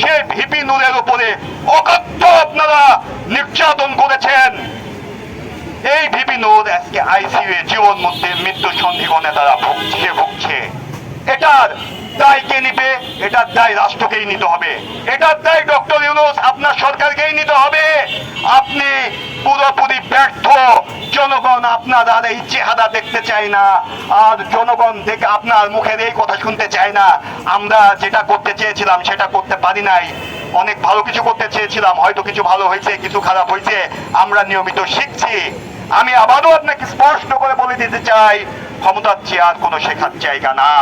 সে VP নূরের উপরে অকথ্য আপনারা নির্যাতন করেছেন। এই ভিপি নূর আজকে আইসিইউ জীবন মৃত্যু সন্ধিগণে তারা ভুগছে। এটার দায় কে নিবে? এটার দায় রাষ্ট্রকেই নিতে হবে। এটার দায় ডক্টর ইউনূস আপনার সরকারকেই নিতে হবে। আপনি পুরোপুরি ব্যর্থ। জনগণ আপনার আর এই চেহারা দেখতে চায় না, আর জনগণ থেকে আপনার মুখের এই কথা শুনতে চায় না। আমরা যেটা করতে চেয়েছিলাম সেটা করতে পারি নাই। অনেক ভালো কিছু করতে চেয়েছিলাম, হয়তো কিছু ভালো হয়েছে, কিছু খারাপ হয়েছে। আমরা নিয়মিত শিখছি। আমি আবারও আপনাকে স্পষ্ট করে বলে দিতে চাই, ক্ষমতার চেয়ার কোনো শেখার জায়গা না।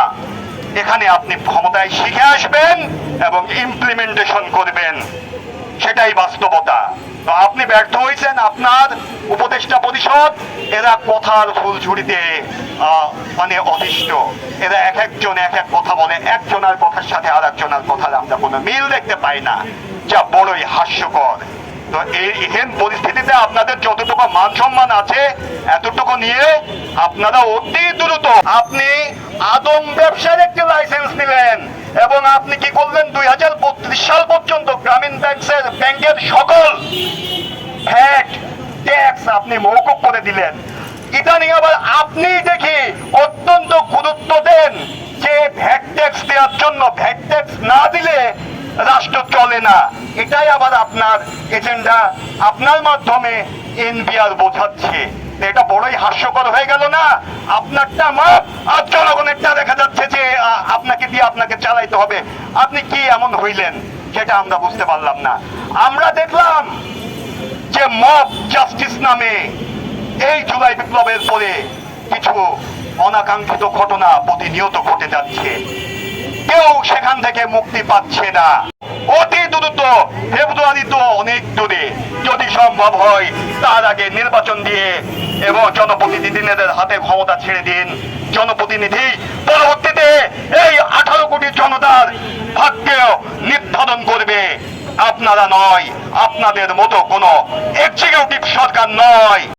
এখানে আপনি ক্ষমতায় শিখে আসবেন এবং ইমপ্লিমেন্টেশন করবেন, সেটাই বাস্তবতা। তো আপনি ব্যর্থ হয়েছেন। আপনার উপদেষ্টা পরিষদ এরা কথার ফুলঝুড়িতে মানে অতিষ্ঠ। এরা এক একজন এক এক কথা বলে, একজনের কথার সাথে আর একজনের কথার আমরা কোনো মিল দেখতে পাই না, যা বড়ই হাস্যকর। তো এই পরিস্থিতিতে আপনাদের যতটুকু মান সম্মান আছে এতটুকু নিয়ে আপনারা অতি দ্রুত আপনি আদম ব্যবসার একটি লাইসেন্স নিলেন এবং আপনি কি করলেন 2032 সাল পর্যন্ত গ্রামীণ ব্যাংকের সকল ভ্যাট ট্যাক্স আপনি মওকুফ করে দিলেন। ইদানিং আবার আপনি দেখি অত্যন্ত গুরুত্ব দেন যে ভ্যাট ট্যাক্স দেওয়ার জন্য, ভ্যাট ট্যাক্স না দিলে রাষ্ট্র চলে না। এটাই আবার আপনার এজেন্ডা, আপনার মাধ্যমে এনবিআর বোঝাচ্ছে। এটা বড়ই হাস্যকর হয়ে গেল না? আপনারটা মাপ আর জনগণেরটা দেখা যাচ্ছে যে আপনাকে দিয়ে আপনাকে চালাইতে হবে। আপনি কি এমন হইলেন সেটা আমরা বুঝতে পারলাম না। আমরা দেখলাম যে মব জাস্টিস নামে এই জুলাই বিপ্লবের পরে কিছু অনাকাঙ্ক্ষিত ঘটনা প্রতিনিয়ত ঘটে যাচ্ছে, কেউ সেখান থেকে মুক্তি পাচ্ছে না। অতি দ্রুত, ফেব্রুয়ারি তো অনেক দূরে, যদি সম্ভব হয় তার আগে নির্বাচন দিয়ে এবং জনপ্রতিনিধিদের হাতে ক্ষমতা ছেড়ে দিন। জনপ্রতিনিধি পরবর্তীতে এই 18 কোটি জনতার ভাগ্যেও নির্ধারণ করবে, আপনারা নয়, আপনাদের মতো কোনো এক্সিকিউটিভ সরকার নয়।